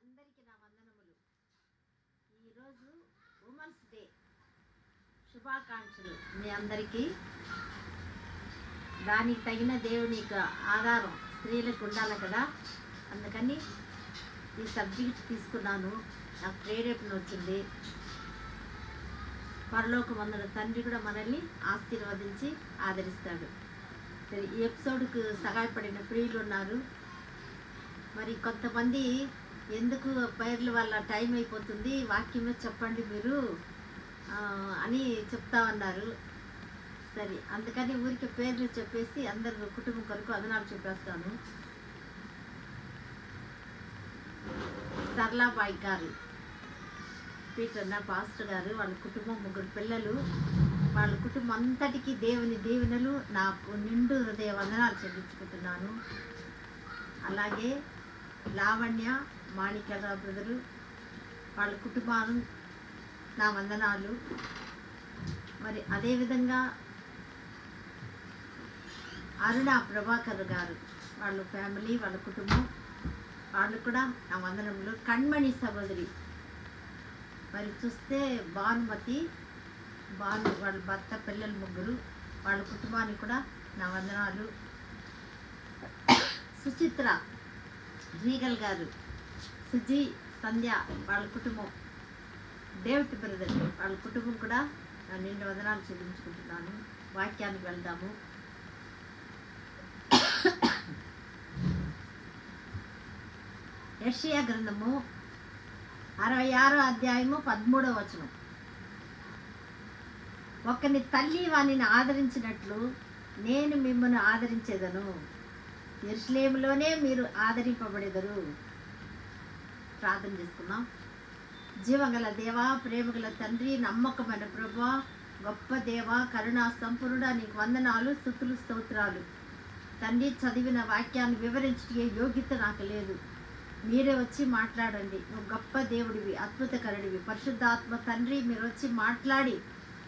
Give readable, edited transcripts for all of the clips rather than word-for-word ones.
అందరికీ నా వందనములు. ఈరోజు ఉమెన్స్ డే శుభాకాంక్షలు మీ అందరికీ. దానికి తగిన దేవుని ఆధారం స్త్రీలకు ఉండాలి కదా, అందుకని ఈ సబ్జెక్ట్ తీసుకున్నాను. నాకు ప్రేరేపణ వచ్చింది. పరలోకమందున తండ్రి కూడా మనల్ని ఆశీర్వదించి ఆదరిస్తాడు. సరే, ఈ ఎపిసోడ్కు సహాయపడిన ప్రియులు ఉన్నారు. మరి కొంతమంది ఎందుకు పేర్ల వల్ల టైం అయిపోతుంది, వాక్యమే చెప్పండి మీరు అని చెప్తా ఉన్నారు. సరే, అందుకని ఊరికి పేర్లు చెప్పేసి అందరు కుటుంబం కొరకు అదనాలు చెప్పేస్తాను. సరళాబాయి గారు, పీటర్ నా పాస్టర్ గారు, వాళ్ళ కుటుంబం 3 పిల్లలు, వాళ్ళ కుటుంబం అంతటికీ దేవుని దీవెనలు, నాకు నిండు హృదయ వందనాలు చెల్లించుకుంటున్నాను. అలాగే లావణ్య మాణిక్యరావు బ్రదరు, వాళ్ళ కుటుంబాలు నా వందనాలు. మరి అదేవిధంగా అరుణ ప్రభాకర్ గారు, వాళ్ళ ఫ్యామిలీ, వాళ్ళ కుటుంబం, వాళ్ళు కూడా నా వందనములు. కణ్మణి సహోదరి, మరి చూస్తే భానుమతి, వాళ్ళ భర్త, పిల్లలు 3, వాళ్ళ కుటుంబానికి కూడా నా వందనాలు. సుచిత్ర రీగల్ గారు, సుజీ, సంధ్య, వాళ్ళ కుటుంబం, డేవిడ్ బ్రదర్, వాళ్ళ కుటుంబం కూడా నా నిండు వందనాలు చెల్లించుకుంటున్నాను. వాక్యానికి వెళ్దాము. యెషయా గ్రంథము 66వ అధ్యాయము 13వ వచనం. ఒకని తల్లి వానిని ఆదరించినట్లు నేను మిమ్మల్ని ఆదరించేదను, యెరూషలేములోనే మీరు ఆదరింపబడెదరు. ప్రార్థన చేసుకుందాం. జీవగల దేవా, ప్రేమగల తండ్రి, నమ్మకమైన ప్రభువా, గొప్ప దేవా, కరుణా సంపూర్ణుడా, నీకు వందనాలు, స్తుతులు, స్తోత్రాలు. తండ్రి, చదివిన వాక్యాన్ని వివరించే యోగ్యత నాకు లేదు. మీరే వచ్చి మాట్లాడండి. నువ్వు గొప్ప దేవుడివి, అద్భుతకరుడివి, పరిశుద్ధాత్మ తండ్రి, మీరు వచ్చి మాట్లాడి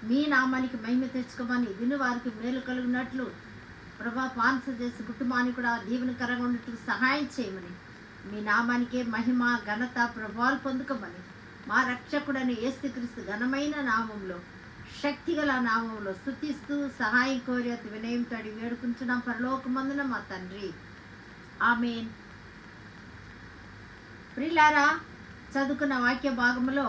మీ నామానికి మహిమ తెచ్చుకోమని, విను వారికి మేలు కలిగినట్లు ప్రభా, పాన్స చేసి కుటుంబానికి కూడా దీవెనకరంగా ఉన్నట్లు సహాయం చేయమని, మీ నామానికే మహిమ, ఘనత, ప్రభావాలు పొందుకోమని, మా రక్షకుడని యేసుక్రీస్తు ఘనమైన నామంలో, శక్తిగల నామంలో స్తుతిస్తూ సహాయం కోరి అతి వినయంతో వేడుకుంటున్నాం పరలోకమందున మా తండ్రి, ఆమేన్. ప్రియులారా, చదువుకున్న వాక్య భాగంలో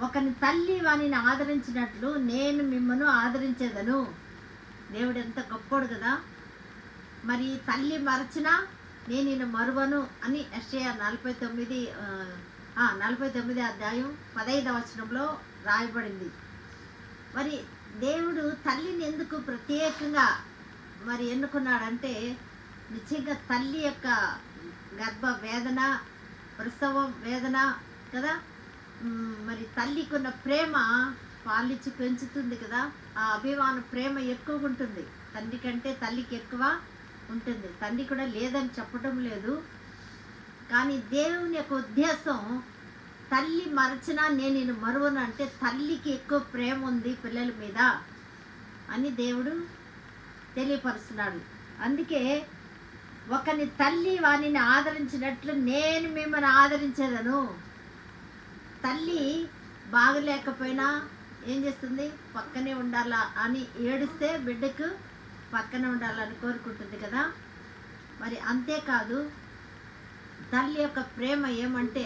ఒకని తల్లి వానిని ఆదరించినట్లు నేను మిమ్మల్ని ఆదరించేదను. దేవుడు ఎంత గొప్పోడు కదా. మరి తల్లి మరచినా నేను ఈయన మరువను అని యెషయా 49 అధ్యాయం 15వ వచనంలో రాయబడింది. మరి దేవుడు తల్లిని ఎందుకు ప్రత్యేకంగా మరి ఎన్నుకున్నాడంటే, నిజంగా తల్లి యొక్క గర్భ వేదన, ప్రసవ వేదన కదా, మరి తల్లికున్న ప్రేమ పాలిచ్చి పెంచుతుంది కదా, ఆ అభిమాన ప్రేమ ఎక్కువగా ఉంటుంది. తండ్రి కంటే తల్లికి ఎక్కువ ఉంటుంది. తండ్రి కూడా లేదని చెప్పడం లేదు, కానీ దేవుని యొక్క ఉద్దేశం తల్లి మరచినా నేను ఈయన మరువను అంటే తల్లికి ఎక్కువ ప్రేమ ఉంది పిల్లల మీద అని దేవుడు తెలియపరుస్తున్నాడు. అందుకే ఒకని తల్లి వానిని ఆదరించినట్లు నేను మిమ్మల్ని ఆదరించేదను. తల్లి బాగలేకపోయినా ఏం చేస్తుంది, పక్కనే ఉండాలా అని ఏడిస్తే బిడ్డకు పక్కనే ఉండాలని కోరుకుంటుంది కదా. మరి అంతేకాదు, తల్లి యొక్క ప్రేమ ఏమంటే,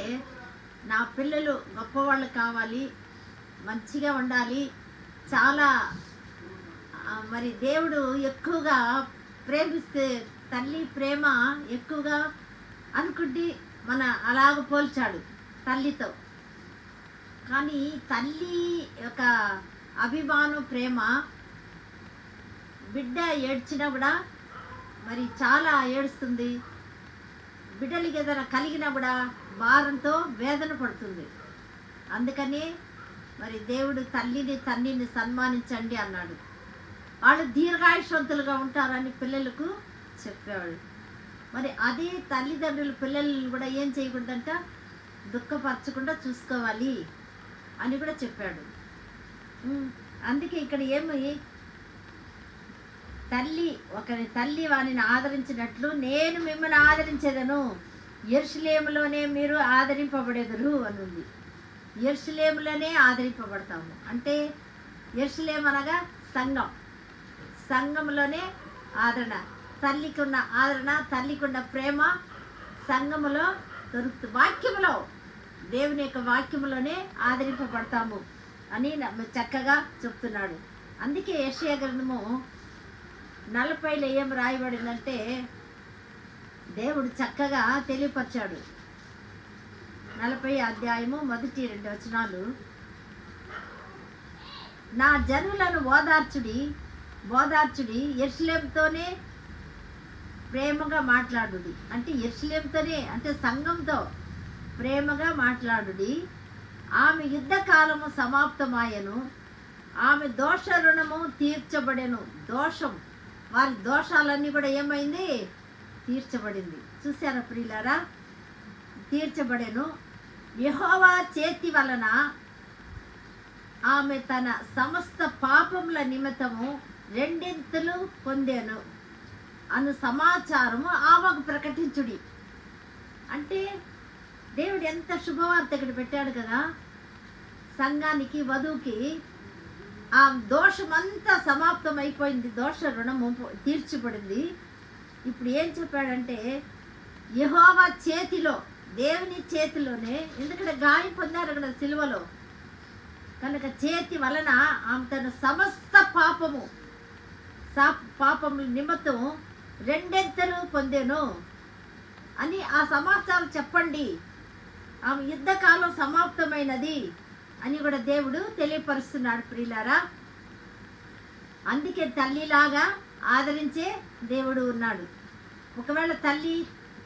నా పిల్లలు గొప్పవాళ్ళు కావాలి, మంచిగా ఉండాలి, చాలా మరి దేవుడు ఎక్కువగా ప్రేమిస్తే తల్లి ప్రేమ ఎక్కువగా అనుకుంటే మన అలాగ పోల్చాడు తల్లితో. కానీ తల్లి యొక్క అభిమానం, ప్రేమ, బిడ్డ ఏడ్చినా కూడా మరి చాలా ఏడుస్తుంది. బిడ్డలకి ఏదైనా కలిగినా కూడా భారంతో వేదన పడుతుంది. అందుకని మరి దేవుడు తల్లిని తండ్రిని సన్మానించండి అన్నాడు. వాళ్ళు దీర్ఘాయుషవంతులుగా ఉంటారని పిల్లలకు చెప్పాడు. మరి అదే తల్లిదండ్రులు పిల్లలను కూడా ఏం చేయకూడదంట, దుఃఖపరచకుండా చూసుకోవాలి అని కూడా చెప్పాడు. అందుకే ఇక్కడ ఏమి, ఒకరి తల్లి వానిని ఆదరించినట్లు నేను మిమ్మల్ని ఆదరించేదను, యెరూషలేములోనే మీరు ఆదరింపబడెదరు అని ఉంది. యెరూషలేములోనే ఆదరింపబడతాము అంటే యెరూషలేము అనగా సంఘం. సంఘంలోనే ఆదరణ, తల్లికి ఉన్న ఆదరణ, తల్లికి ఉన్న ప్రేమ సంఘములో దొరుకుతుంది. వాక్యములో, దేవుని యొక్క వాక్యములోనే ఆదరింపబడతాము అని చక్కగా చెప్తున్నాడు. అందుకే యెషయా గ్రంథము 40లో ఏం రాయబడిందంటే దేవుడు చక్కగా తెలియపరిచాడు. 40 అధ్యాయము 1-2 వచనాలు. నా జనులను ఓదార్చుడి యెరూషలేముతోనే ప్రేమగా మాట్లాడుడి. అంటే యెరూషలేముతోనే అంటే సంఘంతో ప్రేమగా మాట్లాడుడి. ఆమె యుద్ధ కాలము సమాప్తమాయను, ఆమె దోష రుణము తీర్చబడెను. దోషం, వారి దోషాలన్నీ కూడా ఏమైంది? తీర్చబడింది. చూసారా ప్రియులారా? తీర్చబడెను. యెహోవా చేతి వలన ఆమె తన సమస్త పాపముల నిమిత్తము రెండింతలు పొందెను అను సమాచారము ఆమెకు ప్రకటించుడి. అంటే దేవుడు ఎంత శుభవార్త ఇక్కడ పెట్టాడు కదా సంఘానికి, వధువుకి. ఆ దోషమంతా సమాప్తం అయిపోయింది, దోష రుణము తీర్చబడింది. ఇప్పుడు ఏం చెప్పాడంటే యెహోవా చేతిలో, దేవుని చేతిలోనే, ఎందుకంటే గాయం పొందారు అక్కడ సిలువలో కనుక చేతి వలన ఆమె తన సమస్త పాపముల నిమిత్తం రెండెంతలు పొందెను అని ఆ సమాచారం చెప్పండి. ఆమె యుద్ధకాలం సమాప్తమైనది అని కూడా దేవుడు తెలియపరుస్తున్నాడు ప్రియులారా. అందుకే తల్లిలాగా ఆదరించే దేవుడు ఉన్నాడు. ఒకవేళ తల్లి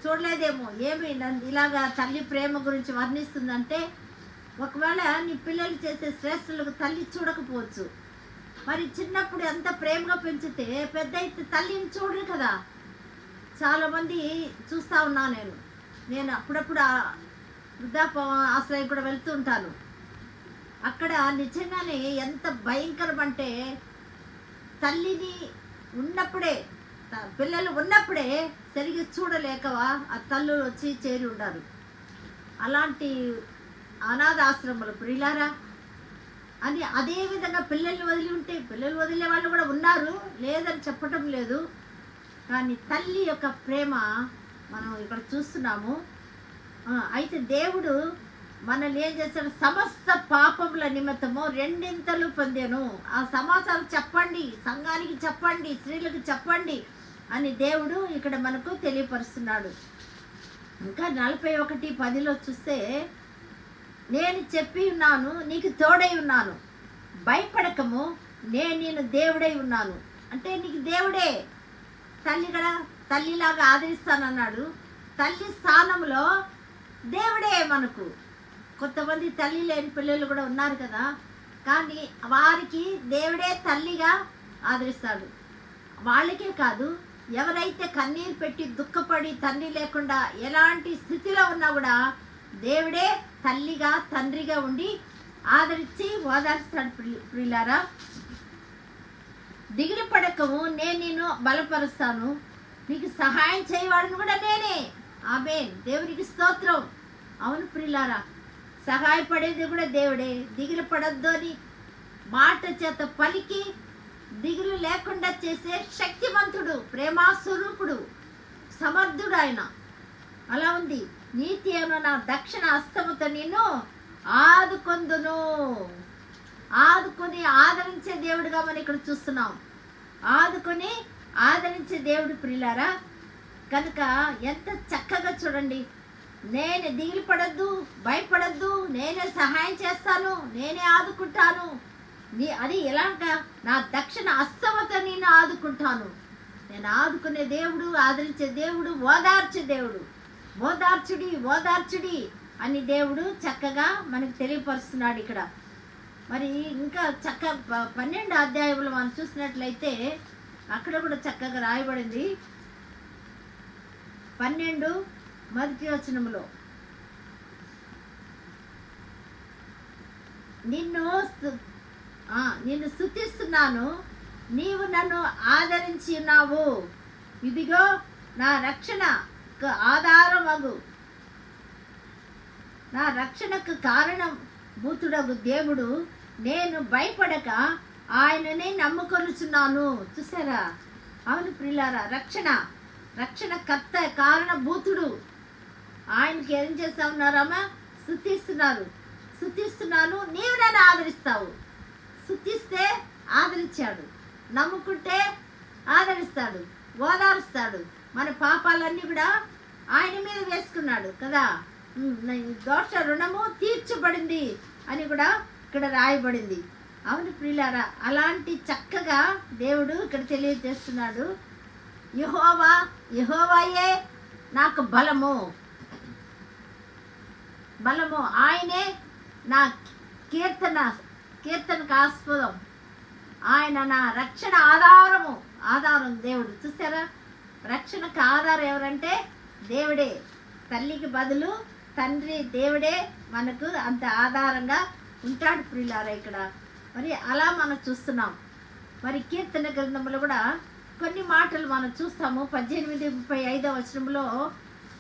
చూడలేదేమో, ఏమి ఇలాగా తల్లి ప్రేమ గురించి వర్ణిస్తుందంటే, ఒకవేళ నీ పిల్లలు చేసే శ్రేష్ఠులకు తల్లి చూడకపోవచ్చు. మరి చిన్నప్పుడు ఎంత ప్రేమగా పెంచితే పెద్ద అయితే తల్లిని చూడరు కదా. చాలామంది చూస్తూ ఉన్నాను నేను అప్పుడప్పుడు వృద్ధాప ఆశ్రయం కూడా వెళ్తూ ఉంటాను. అక్కడ నిజంగానే ఎంత భయంకరం అంటే తల్లిని ఉన్నప్పుడే, పిల్లలు ఉన్నప్పుడే సరిగ్గా చూడలేకవా ఆ తల్లులు వచ్చి చేరి ఉండారు. అలాంటి అనాథాశ్రమాలు ప్రియులారా. అని అదేవిధంగా పిల్లల్ని వదిలి ఉంటే, పిల్లలు వదిలే వాళ్ళు కూడా ఉన్నారు, లేదని చెప్పటం లేదు. కానీ తల్లి యొక్క ప్రేమ మనం ఇక్కడ చూస్తున్నాము. అయితే దేవుడు మనల్ని ఏం చేస్తాడు? సమస్త పాపముల నిమిత్తము రెండింతలు పొందాను. ఆ సమాచారం చెప్పండి, సంఘానికి చెప్పండి, స్త్రీలకు చెప్పండి అని దేవుడు ఇక్కడ మనకు తెలియపరుస్తున్నాడు. ఇంకా 41:10 చూస్తే, నేను చెప్పి ఉన్నాను, నీకు తోడై ఉన్నాను, భయపడకము, నేను దేవుడై ఉన్నాను. అంటే నీకు దేవుడే తల్లి కదా, తల్లిలాగా ఆదరిస్తానన్నాడు. తల్లి స్థానంలో దేవుడే మనకు. కొంతమంది తల్లి లేని పిల్లలు కూడా ఉన్నారు కదా, కానీ వారికి దేవుడే తల్లిగా ఆదరిస్తాడు. వాళ్ళకే కాదు, ఎవరైతే కన్నీరు పెట్టి దుఃఖపడి తండ్రి లేకుండా ఎలాంటి స్థితిలో ఉన్నా కూడా దేవుడే తల్లిగా తండ్రిగా ఉండి ఆదరించి ఓదార్స్తాడు. ప్రియులారా, దిగులు పడకము, నేను నిన్ను బలపరుస్తాను, నీకు సహాయం చేయవాడిని కూడా నేనే. ఆమేన్, దేవునికి స్తోత్రం. అవును ప్రియులారా, సహాయపడేది కూడా దేవుడే. దిగులు పడద్దు అని మాట చేత పలికి దిగులు లేకుండా చేసే శక్తివంతుడు, ప్రేమాస్వరూపుడు, సమర్థుడు ఆయన. అలా ఉంది. నీతి అను నా దక్షిణ హస్తముతో నిన్ను ఆదుకొందును. ఆదుకొని ఆదరించే దేవుడుగా మనం ఇక్కడ చూస్తున్నాం. ఆదుకొని ఆదరించే దేవుడు ప్రియులారా. కనుక ఎంత చక్కగా చూడండి, నేను దిగులు పడద్దు, భయపడద్దు, నేనే సహాయం చేస్తాను, నేనే ఆదుకుంటాను. అది ఎలాంట? నా దక్షిణ హస్తముతో నిన్ను ఆదుకుంటాను. నేను ఆదుకునే దేవుడు, ఆదరించే దేవుడు, ఓదార్చే దేవుడు. ఓదార్చుడి అని దేవుడు చక్కగా మనకు తెలియపరుస్తున్నాడు ఇక్కడ. మరి ఇంకా 12 అధ్యాయంలో మనం చూసినట్లయితే అక్కడ కూడా చక్కగా రాయబడింది. 12 నిన్ను స్తుతిస్తున్నాను, నీవు నన్ను ఆదరించి ఉన్నావు. ఇదిగో నా రక్షణ ఆధారమగు నా రక్షణకు కారణం భూతుడగు దేవుడు, నేను భయపడక ఆయననే నమ్ముకొనుచున్నాను. చూసారా? అవును ప్రియులారా, రక్షణ కర్త కారణభూతుడు. ఆయనకి ఏం చేస్తా ఉన్నారమ్మా? స్తుతిస్తున్నాను, నీవు నన్ను ఆదరిస్తావు. స్తుతిస్తే ఆదరించాడు, నమ్ముకుంటే ఆదరిస్తాడు, ఓదారుస్తాడు. మన పాపాలన్నీ కూడా ఆయన మీద వేసుకున్నాడు కదా. దోష రుణము తీర్చబడింది అని కూడా ఇక్కడ రాయబడింది. అవును ప్రియులారా, అలాంటి చక్కగా దేవుడు ఇక్కడ తెలియజేస్తున్నాడు. యెహోవాయే నాకు బలము, ఆయనే నా కీర్తనకు ఆస్పదం. ఆయన నా రక్షణ ఆధారం దేవుడు. చూసారా? రక్షణకు ఆధారం ఎవరంటే దేవుడే. తల్లికి బదులు తండ్రి దేవుడే మనకు అంత ఆధారంగా ఉంటాడు ప్రియులారా ఇక్కడ. మరి అలా మనం చూస్తున్నాం. మరి కీర్తన గ్రంథంలో కూడా కొన్ని మాటలు మనం చూస్తాము. 18:35 వచనంలో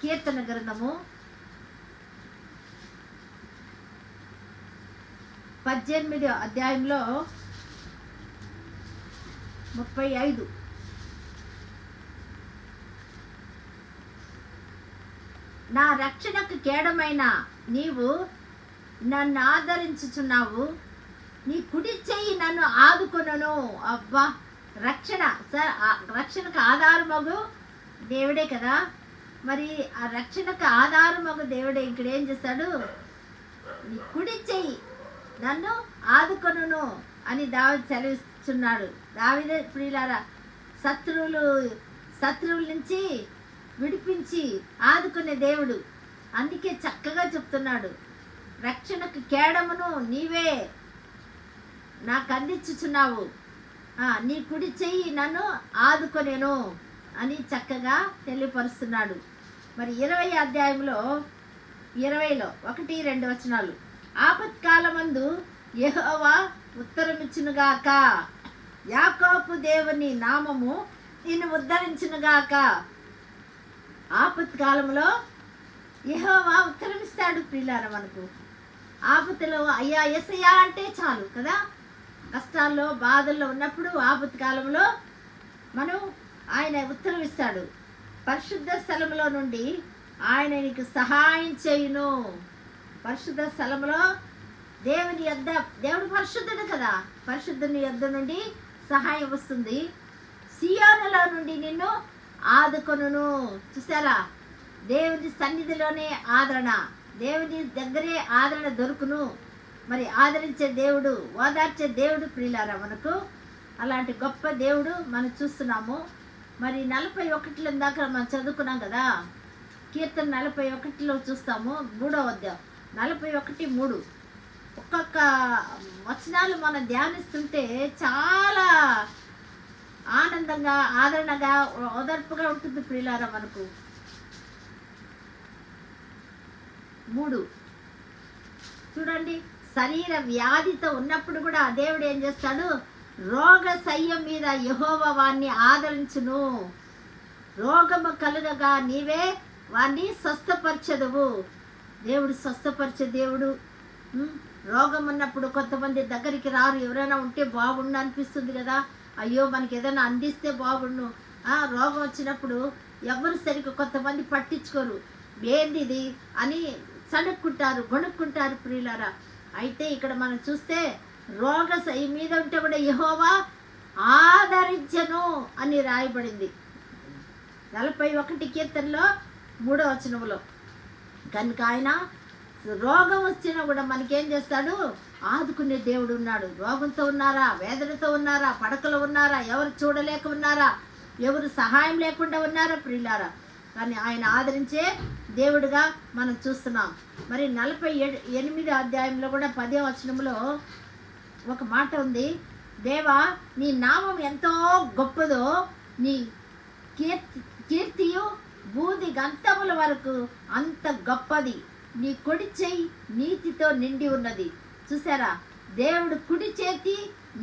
కీర్తన గ్రంథము 18వ అధ్యాయంలో 35. నా రక్షణకు కేడమైన నీవు నన్ను ఆదరించుచున్నావు, నీ కుడి చెయ్యి నన్ను ఆదుకొనను. అబ్బా, రక్షణకు ఆధారమగు దేవుడే కదా. మరి ఆ రక్షణకు ఆధారమగు దేవుడే ఇక్కడ ఏం చేస్తాడు? నీ కుడి చెయ్యి నన్ను ఆదుకొనును అని దావీదు సెలవిస్తున్నాడు. దావీదే ప్రియులారా, శత్రువుల నుంచి విడిపించి ఆదుకునే దేవుడు. అందుకే చక్కగా చెప్తున్నాడు, రక్షణకు కేడమును నీవే నాకు అందించుచున్నావు, నీ కుడి చెయ్యి నన్ను ఆదుకొనేను అని చక్కగా తెలియపరుస్తున్నాడు. మరి 20వ అధ్యాయంలో 20లో 1-2 వచనాలు. ఆపత్కాలమందు యెహోవా ఉత్తరమిచ్చునుగాక, యాకోబు దేవుని నామము నిన్ను ఉద్ధరించునుగాక. ఆపత్కాలంలో యెహోవా ఉత్తరమిస్తాడు ప్రియులారా. మనకు ఆపత్తులో అయ్యా యేసయ్యా అంటే చాలు కదా. కష్టాల్లో బాధల్లో ఉన్నప్పుడు ఆపత్కాలంలో మనం ఆయన ఉత్తరం ఇస్తాడు. పరిశుద్ధ స్థలంలో నుండి ఆయన నీకు సహాయం చేయును. పరిశుద్ధ స్థలంలో దేవుడు పరిశుద్ధుడు కదా, పరిశుద్ధుని యొద్ద నుండి సహాయం వస్తుంది. సియోనులో నుండి నిన్ను ఆదుకొనును. చూసారా? దేవుని సన్నిధిలోనే ఆదరణ, దేవుని దగ్గరే ఆదరణ దొరుకును. మరి ఆదరించే దేవుడు, ఓదార్చే దేవుడు ప్రియులారా మనకు. అలాంటి గొప్ప దేవుడు మనం చూస్తున్నాము. మరి 41 దాకా మనం చదువుకున్నాం కదా. కీర్తన 41లో చూస్తాము, 3వ అధ్యాయం 41:3. ఒక్కొక్క వచనాలు మనం ధ్యానిస్తుంటే చాలా ఆనందంగా, ఆదరణగా, ఓదార్పుగా ఉంటుంది ప్రియులారా మనకు. 3 చూడండి, శరీర వ్యాధితో ఉన్నప్పుడు కూడా దేవుడు ఏం చేస్తాడు? రోగ శయ్యం మీద యెహోవా వాణ్ణి ఆదరించును. రోగము కలుగగా నీవే వాణ్ణి స్వస్థపరచదువు. దేవుడు స్వస్థపరిచే దేవుడు. రోగం ఉన్నప్పుడు కొంతమంది దగ్గరికి రారు. ఎవరైనా ఉంటే బాగుండు అనిపిస్తుంది కదా. అయ్యో మనకి ఏదైనా అందిస్తే బాగుండు. రోగం వచ్చినప్పుడు ఎవరు సరిగ్గా కొంతమంది పట్టించుకోరు. ఏంది ఇది అని సణుక్కుంటారు, గొణుక్కుంటారు ప్రియులారా. అయితే ఇక్కడ మనం చూస్తే రోగ మీద ఉంటే కూడా యెహోవా ఆదరించెను అని రాయబడింది. 41 కీర్తనలో 3వ వచనంలో. కనుక ఆయన రోగం వచ్చినా కూడా మనకేం చేస్తాడు? ఆదుకునే దేవుడు ఉన్నాడు. రోగంతో ఉన్నారా, వేదనతో ఉన్నారా, పడకలో ఉన్నారా, ఎవరు చూడలేక ఉన్నారా, ఎవరు సహాయం లేకుండా ఉన్నారా ప్రియులారా, కానీ ఆయన ఆదరించే దేవుడుగా మనం చూస్తున్నాం. మరి 48వ అధ్యాయంలో కూడా 10వ వచనంలో ఒక మాట ఉంది. దేవా, నీ నామం ఎంతో గొప్పదో, నీ కీర్తియు బూది గంతముల వరకు అంత గొప్పది. నీ కుడి చెయ్యి నీతితో నిండి ఉన్నది. చూసారా? దేవుడు కుడి చేతి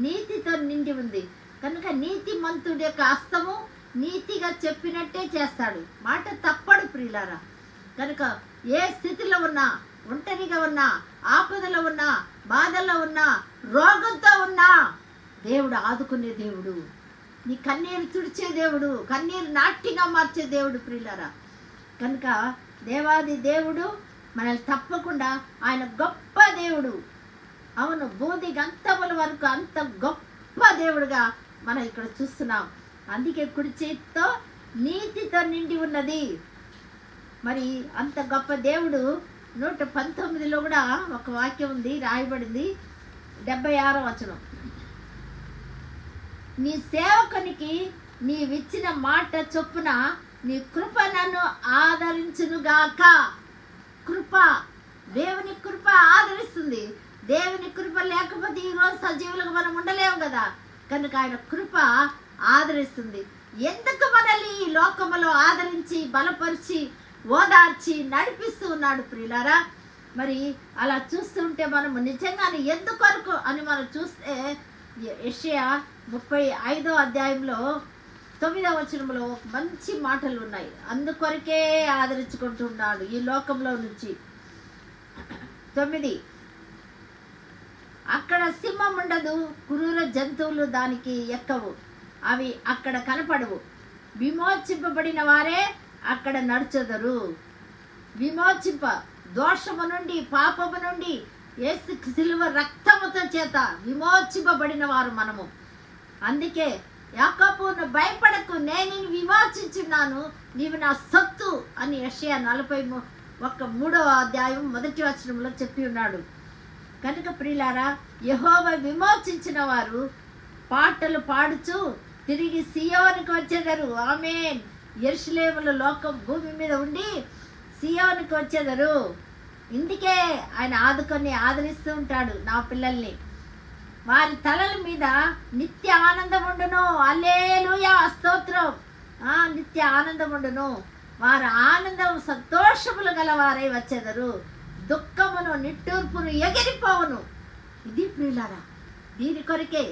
నీతితో నిండి ఉంది. కనుక నీతి మంతుడి యొక్క హస్తము నీతిగా చెప్పినట్టే చేస్తాడు, మాట తప్పడు ప్రియులారా. కనుక ఏ స్థితిలో ఉన్నా ఒంటరిగా ఉన్నా, ఆపదలో ఉన్నా, బాధల్లో ఉన్నా, రోగంతో ఉన్నా దేవుడు ఆదుకునే దేవుడు. నీ కన్నీరు తుడిచే దేవుడు, కన్నీరు నాట్యంగా మార్చే దేవుడు ప్రియులారా. కనుక దేవాది దేవుడు మనల్ని తప్పకుండా, ఆయన గొప్ప దేవుడు. అవును, బూది గంతముల వరకు అంత గొప్ప దేవుడుగా మనం ఇక్కడ చూస్తున్నాం. అందుకే కుడి చేతితో నీతితో నిండి ఉన్నది. మరి అంత గొప్ప దేవుడు 119లో కూడా ఒక వాక్యం ఉంది, రాయబడింది, 76వ వచనం. నీ సేవకునికి నీవిచ్చిన మాట చొప్పున నీ కృప నన్ను ఆదరించునుగాక. కృప, దేవుని కృప ఆదరిస్తుంది. దేవుని కృప లేకపోతే ఈరోజు సజీవులకు మనం ఉండలేము కదా. కనుక ఆయన కృప ఆదరిస్తుంది. ఎందుకు మనల్ని ఈ లోకములో ఆదరించి, బలపరిచి, ఓదార్చి నడిపిస్తూ ఉన్నాడు ప్రియులారా. మరి అలా చూస్తుంటే మనము నిజంగానే ఎందుకొరకు అని మనం చూస్తే యెషయా 35వ అధ్యాయంలో 9వ వచనంలో మంచి మాటలు ఉన్నాయి. అందుకొరకే ఆదరించుకుంటున్నాడు ఈ లోకంలో నుంచి. 9, అక్కడ సింహం ఉండదు, క్రూర జంతువులు దానికి ఎక్కవు, అవి అక్కడ కనపడవు, విమోచింపబడిన వారే అక్కడ నడుచెదరు. విమోచింప, దోషము నుండి, పాపము నుండి యేసు సిలువ రక్తముతో చేత విమోచింపబడిన వారు మనము. అందుకే యాకోబు, నువ్వు భయపడకు, నేను నిన్ను విమోచించున్నాను, నీవు నా సొత్తు అని యెషయా 43వ అధ్యాయం 1వ వచనంలో చెప్పి ఉన్నాడు. కనుక ప్రియులారా, యెహోవా విమోచించిన వారు పాటలు పాడుచు తిరిగి సియోనుకు వచ్చేదరు. ఆమేన్. యెరూషలేములో లోకం భూమి మీద ఉండి సియోనుకు వచ్చేదరు. ఇందుకే ఆయన ఆదుకొని ఆదరిస్తూ ఉంటాడు నా పిల్లల్ని. వారి తలల మీద నిత్య ఆనందం ఉండును. హల్లెలూయా, స్తోత్రం. నిత్య ఆనందం ఉండును. వారు ఆనందం సంతోషములు గలవారై వచ్చేదరు. దుఃఖమును నిట్టూర్పును ఎగిరిపోవును. ఇది ప్రియులారా, దీని కొరకే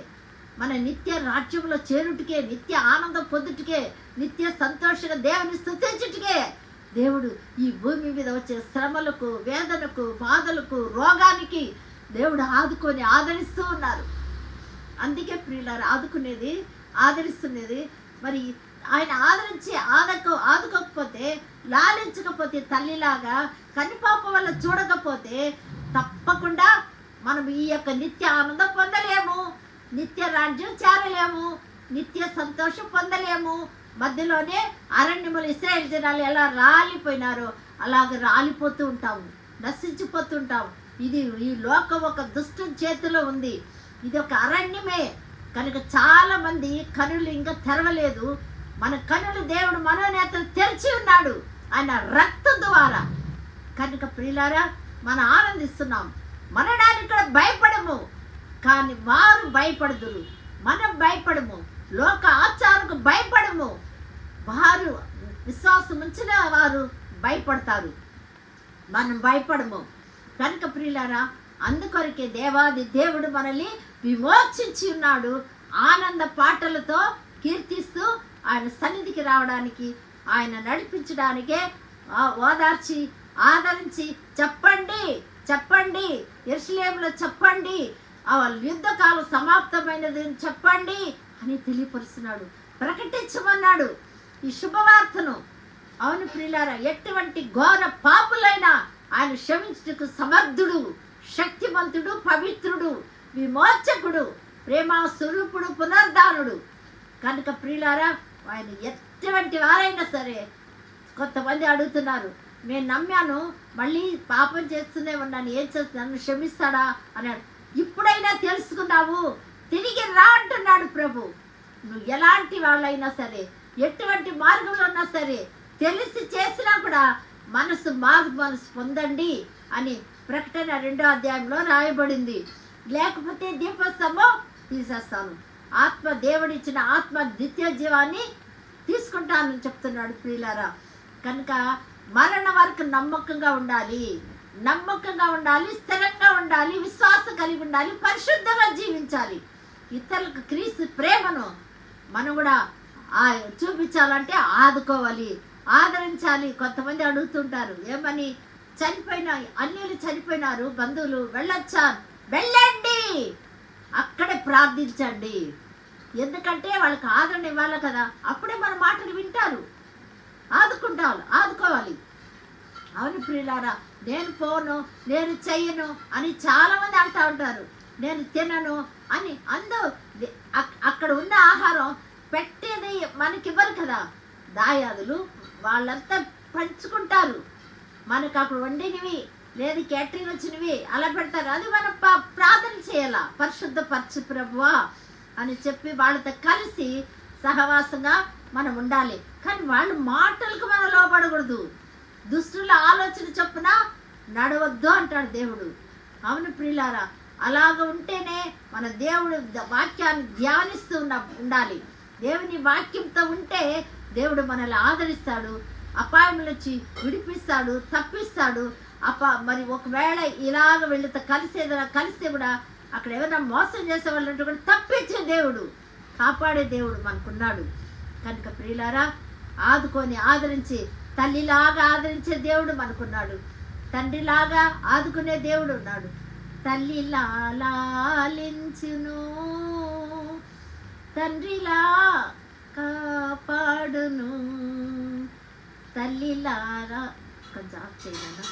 మన నిత్య రాజ్యంలో చేరుటికే, నిత్య ఆనందం పొందుటికే, నిత్య సంతోషంగా దేవుని స్తుతించుటికే దేవుడు ఈ భూమి మీద వచ్చే శ్రమలకు, వేదనకు, బాధలకు, రోగానికి దేవుడు ఆదుకొని ఆదరిస్తూ ఉన్నారు. అందుకే ప్రియులారా, ఆదుకునేది, ఆదరిస్తున్నది. మరి ఆయన ఆదరించి ఆదుకోకపోతే, లాలించకపోతే, తల్లిలాగా కనిపాప వల్ల చూడకపోతే తప్పకుండా మనం ఈ యొక్క నిత్య ఆనందం పొందలేము, నిత్య రాజ్యం చేరలేము, నిత్య సంతోషం పొందలేము. మధ్యలోనే అరణ్యములు ఇశ్రాయేలు జనాలు ఎలా రాలిపోయినారో అలాగ రాలిపోతూ ఉంటాము, నశించిపోతుంటాము. ఇది ఈ లోకం ఒక దుష్టు చేతిలో ఉంది. ఇది ఒక అరణ్యమే. కనుక చాలా మంది కనులు ఇంకా తెరవలేదు. మన కనులు దేవుడు మనోనేతలు తెరిచి ఉన్నాడు ఆయన రక్తం ద్వారా. కనుక ప్రియులారా, మనం ఆనందిస్తున్నాం. మనడానికి కూడా భయపడము, కానీ వారు భయపడదురు, మనం భయపడము. లోక ఆచారకు భయపడము, వారు విశ్వాసం ఉంచిన వారు భయపడతారు, మనం భయపడము. కనుక ప్రియులారా, అందుకొరకే దేవాది దేవుడు మనల్ని విమోచించి ఉన్నాడు. ఆనంద పాటలతో కీర్తిస్తూ ఆయన సన్నిధికి రావడానికి, ఆయన నడిపించడానికే ఓదార్చి ఆదరించి చెప్పండి, చెప్పండి, యెరూషలేములో చెప్పండి, యుద్ధకాలం సమాప్తమైనది చెప్పండి అని తెలియపరుస్తున్నాడు, ప్రకటించమన్నాడు ఈ శుభవార్తను. అవును ప్రియులారా, ఎటువంటి ఘోర పాపులైనా ఆయన క్షమించుటకు సమర్థుడు, శక్తిమంతుడు, పవిత్రుడు, విమోచకుడు, ప్రేమ స్వరూపుడు, పునర్ధానుడు. కనుక ప్రియులారా, ఆయన ఎటువంటి వారైనా సరే, కొంతమంది అడుగుతున్నారు, నేను నమ్మాను, మళ్ళీ పాపం చేస్తూనే ఉన్నాను, ఏం చేస్తున్నాను, క్షమిస్తాడా అన్నాడు. ఇప్పుడైనా తెలుసుకున్నావు, తిరిగి రా అంటున్నాడు ప్రభు. నువ్వు ఎలాంటి వాళ్ళైనా సరే, ఎటువంటి మార్గంలో ఉన్నా సరే, తెలిసి చేసినా కూడా మనసు మనసు పొందండి అని ప్రకటన 2వ అధ్యాయంలో రాయబడింది. లేకపోతే దీపస్తంభం తీసేస్తాను, ఆత్మ దేవుడిచ్చిన ఆత్మ నిత్య జీవాన్ని తీసుకుంటానని చెప్తున్నాడు ప్రియులారా. కనుక మరణ వరకు నమ్మకంగా ఉండాలి, నమ్మకంగా ఉండాలి, స్థిరంగా ఉండాలి, విశ్వాసం కలిగి ఉండాలి, పరిశుద్ధంగా జీవించాలి. ఇతరులకు క్రీస్తు ప్రేమను మనం కూడా చూపించాలంటే ఆదుకోవాలి, ఆదరించాలి. కొంతమంది అడుగుతుంటారు, ఏమని, అన్యులు చనిపోయినారు, బంధువులు, వెళ్ళొచ్చా? వెళ్ళండి, అక్కడే ప్రార్థించండి. ఎందుకంటే వాళ్ళకి ఆదరణ ఇవ్వాలి కదా, అప్పుడే మన మాటలు వింటారు, ఆదుకోవాలి. అవును ప్రియులారా, నేను పోను, నేను చెయ్యను అని చాలామంది అంటూ ఉంటారు. నేను తినను అని అక్కడ ఉన్న ఆహారం పెట్టేది మనకివ్వరు కదా, దాయాదులు వాళ్ళంతా పంచుకుంటారు. మనకు అక్కడ వండినవి లేదు క్యాటరింగ్ వచ్చినవి అలా పెడతారు. అది మనం ప్రార్థన చేయాల, పరిశుద్ధపరచు ప్రభువా అని చెప్పి వాళ్ళతో కలిసి సహవాసంగా మనం ఉండాలి. కానీ వాళ్ళ మాటలకు మనం లోపడకూడదు, దుష్టుల ఆలోచన చొప్పున నడవద్దు అంటాడు దేవుడు. అవును ప్రియులారా, అలాగ ఉంటేనే మన దేవుడు వాక్యాన్ని ధ్యానిస్తూ ఉండాలి. దేవుని వాక్యంతో ఉంటే దేవుడు మనల్ని ఆదరిస్తాడు, అపాయములు వచ్చి విడిపిస్తాడు, తప్పిస్తాడు. మరి ఒకవేళ ఇలాగ వీళ్ళతో కలిస్తే కూడా అక్కడ ఏమైనా మోసం చేసే వాళ్ళంటే కూడా తప్పించే దేవుడు, కాపాడే దేవుడు మనకున్నాడు. కనుక ప్రియులారా, ఆదరించి తల్లిలాగా ఆదరించే దేవుడు మనకున్నాడు, తండ్రిలాగా ఆదుకునే దేవుడు ఉన్నాడు. తల్లిలా లాలించును, తండ్రిలా కాపాడును, తల్లిలారా. కొంచెం ఆఫ్ చేయగలరా?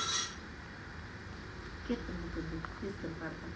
కీర్తన తీసుకుని పడతాం.